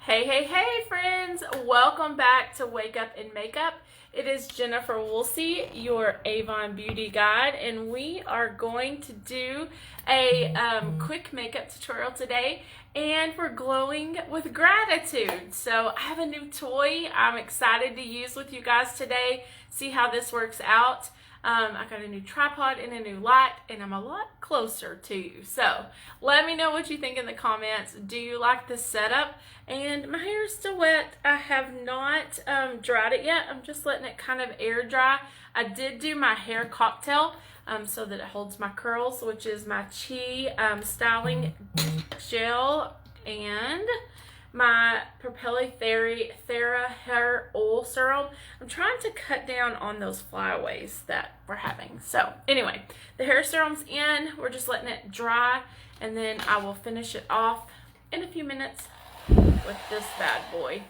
Hey, friends! Welcome back to Wake Up and Makeup. It is Jennifer Woolsey, your Avon Beauty Guide, and we are going to do a quick makeup tutorial today, and we're glowing with gratitude. So I have a new toy I'm excited to use with you guys today, see how this works out. I got a new tripod and a new light, and I'm a lot closer to you. So let me know what you think in the comments. Do you like this setup? And my hair is still wet. I have not dried it yet. I'm just letting it kind of air dry. I did do my hair cocktail so that it holds my curls, which is my Chi styling gel and my Propelli Thera hair oil serum. I'm trying to cut down on those flyaways that we're having. So anyway, the hair serum's in. We're just letting it dry, and then I will finish it off in a few minutes with this bad boy.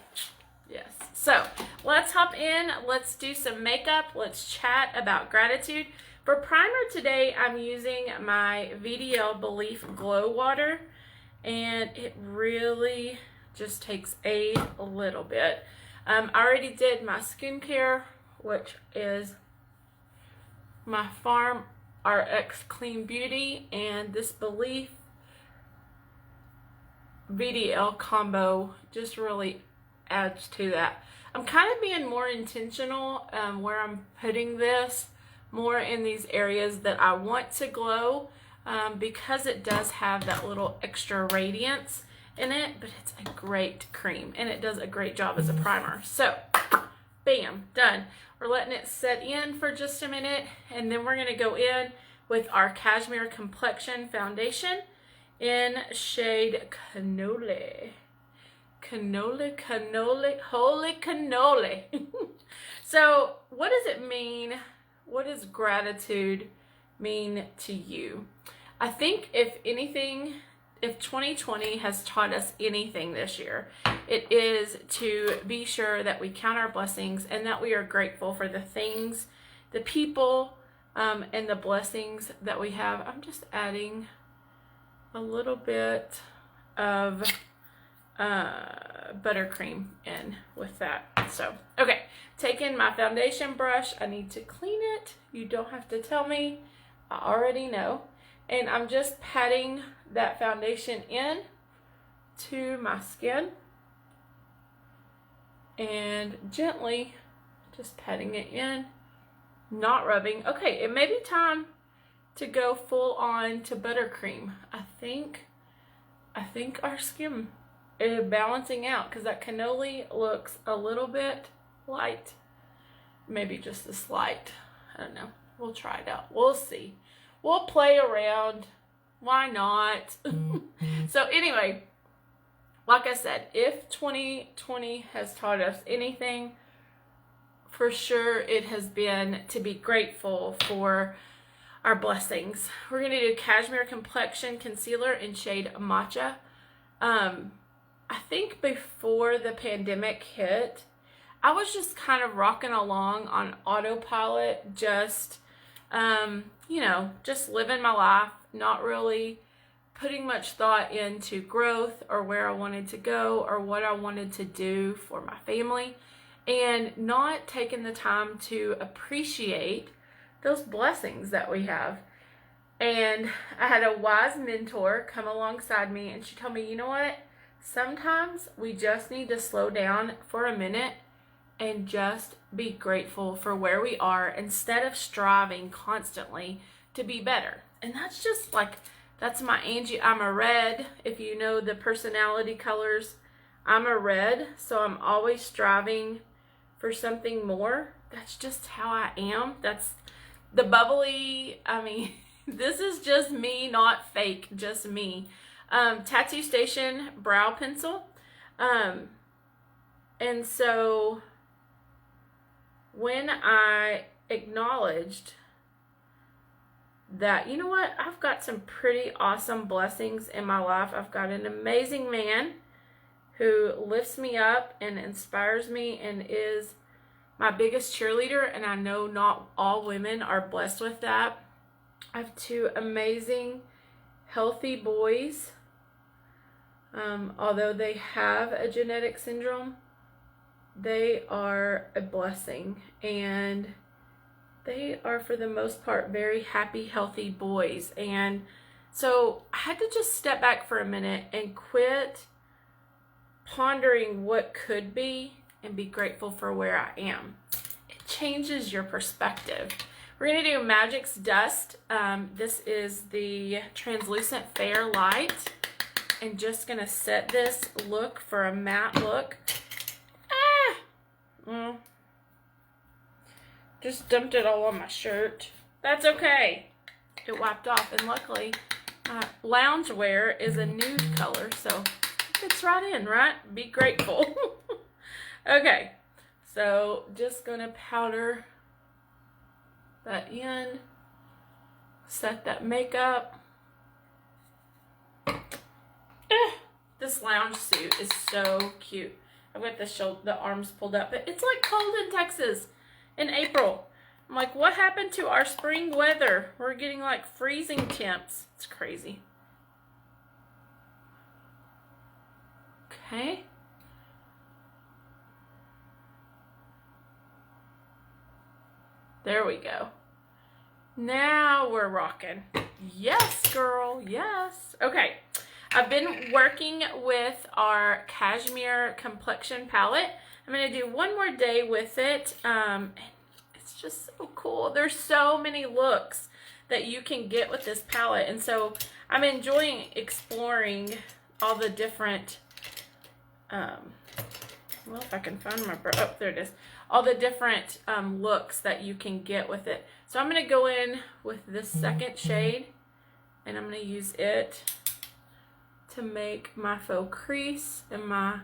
Yes. So let's hop in. Let's do some makeup. Let's chat about gratitude. For primer today, I'm using my VDL Belief Glow Water, and it really just takes a little bit. I already did my skincare, which is my Farm RX Clean Beauty, and this Belief VDL combo just really adds to that. I'm kind of being more intentional where I'm putting this more in these areas that I want to glow because it does have that little extra radiance in it, but it's a great cream and it does a great job as a primer. So bam, done. We're letting it set in for just a minute, and then we're going to go in with our Cashmere Complexion foundation in shade Cannoli. Holy cannoli. So what does it mean? What does gratitude mean to you? I think if anything, if 2020 has taught us anything this year, it is to be sure that we count our blessings and that we are grateful for the things, the people, and the blessings that we have. I'm just adding a little bit of buttercream in with that. So, okay, taking my foundation brush, I need to clean it. You don't have to tell me, I already know. And I'm just patting that foundation in to my skin and gently just patting it in, not rubbing. Okay, it may be time to go full on to buttercream. I think our skin is balancing out because that cannoli looks a little bit light, maybe just a slight. I don't know. We'll try it out. We'll see. We'll play around. Why not? So anyway, like I said, if 2020 has taught us anything, for sure it has been to be grateful for our blessings. We're going to do Cashmere Complexion Concealer in shade Matcha. I think before the pandemic hit, I was just kind of rocking along on autopilot, just you know, just living my life, not really putting much thought into growth or where I wanted to go or what I wanted to do for my family, and not taking the time to appreciate those blessings that we have. And I had a wise mentor come alongside me, and she told me, you know what? Sometimes we just need to slow down for a minute and just be grateful for where we are instead of striving constantly to be better. And that's just like, that's my Angie. I'm a red. If you know the personality colors, I'm a red. So I'm always striving for something more. That's just how I am. That's the bubbly, I mean, this is just me, not fake, just me. Tattoo Station brow pencil. And so when I acknowledged that, you know what, I've got some pretty awesome blessings in my life. I've got an amazing man who lifts me up and inspires me and is my biggest cheerleader, and I know not all women are blessed with that. I have two amazing, healthy boys Although they have a genetic syndrome, they are a blessing, and they are, for the most part, very happy, healthy boys. And so I had to just step back for a minute and quit pondering what could be and be grateful for where I am. It changes your perspective. We're going to do Magic's Dust. This is the translucent fair light. And just going to set this look for a matte look. Just dumped it all on my shirt. That's okay. It wiped off, and luckily loungewear is a nude color, so it fits right in, right? Be grateful. Okay, so just gonna powder that in, set that makeup. This lounge suit is so cute. I've got the arms pulled up, but it's like cold in Texas in April. I'm like, what happened to our spring weather? We're getting like freezing temps. It's crazy. Okay. There we go. Now we're rocking. Yes, girl. Yes. Okay. I've been working with our Cashmere Complexion palette. I'm going to do one more day with it. It's just so cool. There's so many looks that you can get with this palette. And so I'm enjoying exploring all the different, well, if I can find my, oh, there it is. All the different looks that you can get with it. So I'm going to go in with this second shade, and I'm going to use it to make my faux crease and my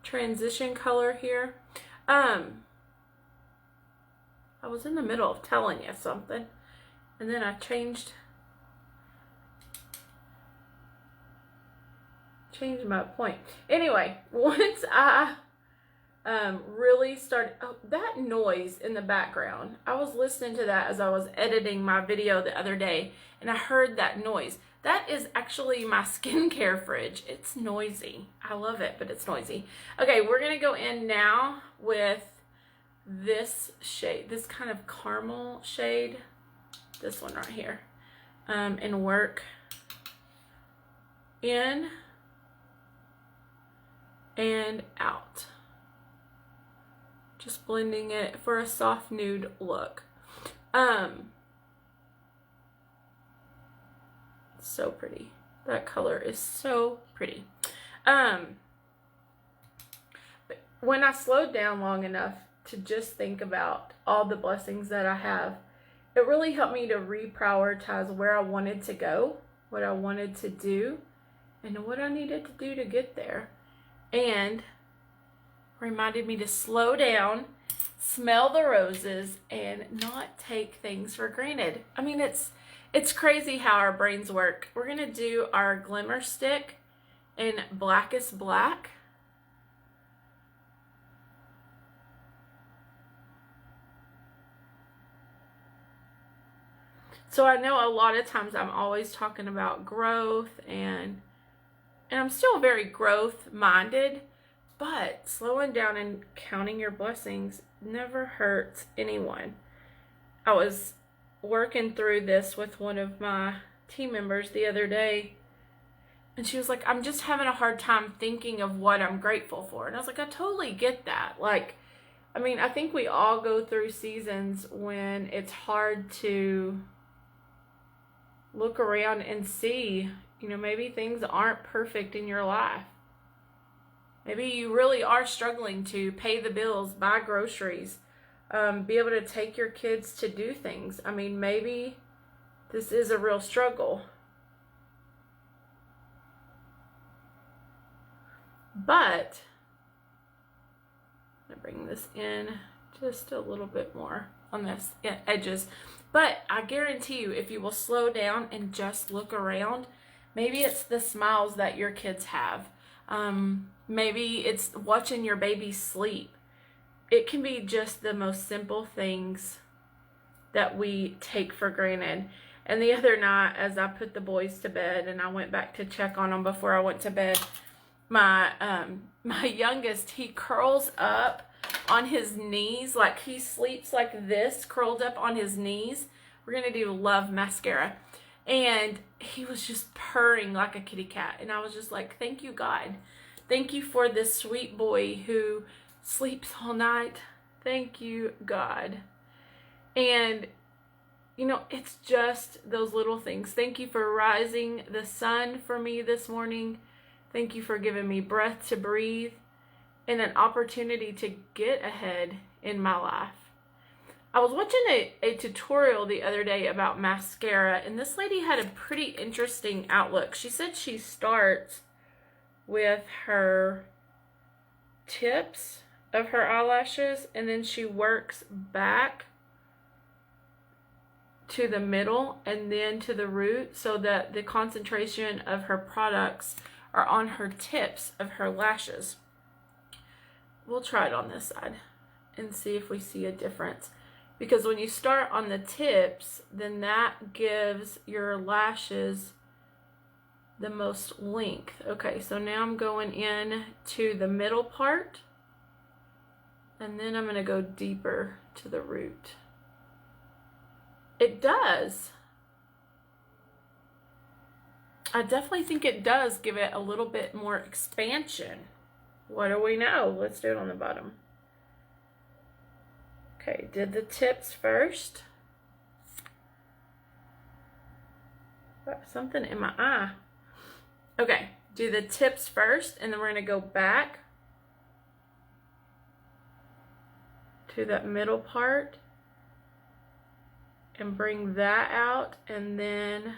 transition color here. I was in the middle of telling you something, and then I changed my point. Anyway, once I really started, oh, that noise in the background, I was listening to that as I was editing my video the other day, and I heard that noise. That is actually my skincare fridge. It's noisy. I love it, but it's noisy. Okay, we're gonna go in now with this shade, this kind of caramel shade, this one right here, and work in and out. Just blending it for a soft nude look. So pretty. That color is so pretty. But when I slowed down long enough to just think about all the blessings that I have, it really helped me to reprioritize where I wanted to go, what I wanted to do, and what I needed to do to get there. And reminded me to slow down, smell the roses, and not take things for granted. I mean, it's crazy how our brains work. We're going to do our glimmer stick in Blackest Black. So I know a lot of times I'm always talking about growth, and I'm still very growth minded, but slowing down and counting your blessings never hurts anyone. I was working through this with one of my team members the other day, and she was like, I'm just having a hard time thinking of what I'm grateful for. And I was like, I totally get that. Like, I mean, I think we all go through seasons when it's hard to look around and see, you know, maybe things aren't perfect in your life. Maybe you really are struggling to pay the bills, buy groceries, be able to take your kids to do things. I mean, maybe this is a real struggle. But I'm going to bring this in just a little bit more on this edges. But I guarantee you, if you will slow down and just look around, maybe it's the smiles that your kids have. Maybe it's watching your baby sleep. It can be just the most simple things that we take for granted. And the other night, as I put the boys to bed and I went back to check on them before I went to bed, my youngest, he curls up on his knees, like he sleeps like this, curled up on his knees. We're gonna do Love mascara, and he was just purring like a kitty cat, and I was just like, thank you, God, thank you for this sweet boy who sleeps all night. Thank you, God. And you know, it's just those little things. Thank you for rising the sun for me this morning. Thank you for giving me breath to breathe and an opportunity to get ahead in my life. I was watching a tutorial the other day about mascara, and this lady had a pretty interesting outlook. She said she starts with her tips of her eyelashes, and then she works back to the middle and then to the root, so that the concentration of her products are on her tips of her lashes. We'll try it on this side and see if we see a difference, because when you start on the tips, then that gives your lashes the most length. Okay, so now I'm going in to the middle part, and then I'm going to go deeper to the root. It does. I definitely think it does give it a little bit more expansion. What do we know? Let's do it on the bottom. Okay, did the tips first. Got something in my eye. Okay, do the tips first, and then we're going to go back to that middle part and bring that out, and then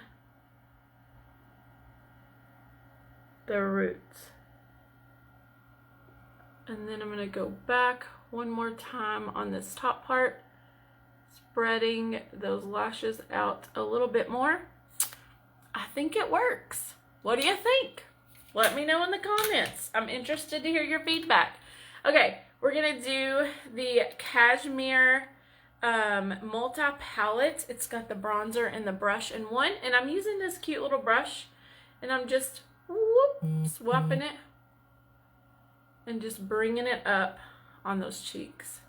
the roots. And then I'm going to go back one more time on this top part, spreading those lashes out a little bit more. I think it works. What do you think? Let me know in the comments. I'm interested to hear your feedback. Okay, we're going to do the Cashmere multi-palette. It's got the bronzer and the brush in one, and I'm using this cute little brush, and I'm just swapping it and just bringing it up on those cheeks.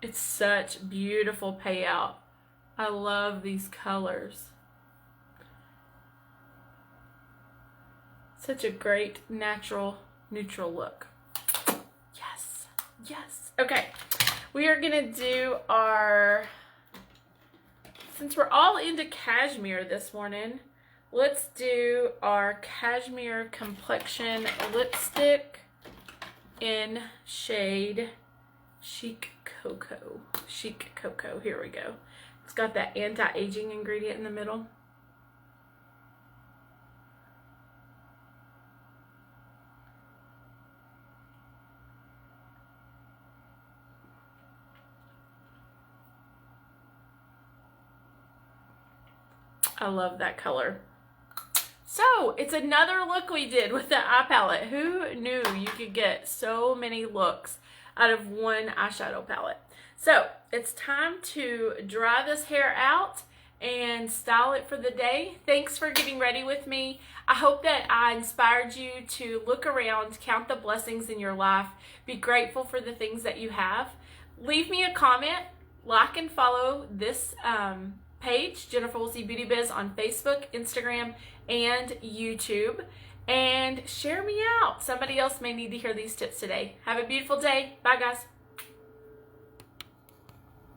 It's such beautiful payout. I love these colors. Such a great natural neutral look. Yes, yes. Okay, we are gonna do our, since we're all into cashmere this morning, let's do our Cashmere Complexion lipstick in shade Chic Cocoa. Chic Cocoa, here we go. It's got that anti-aging ingredient in the middle. I love that color. So it's another look we did with the eye palette. Who knew you could get so many looks out of one eyeshadow palette? So it's time to dry this hair out and style it for the day. Thanks for getting ready with me. I hope that I inspired you to look around, count the blessings in your life, be grateful for the things that you have. Leave me a comment, like and follow this page, Jennifer Woolsey Beauty Biz, on Facebook, Instagram, and YouTube, and share me out. Somebody else may need to hear these tips today. Have a beautiful day. Bye, guys.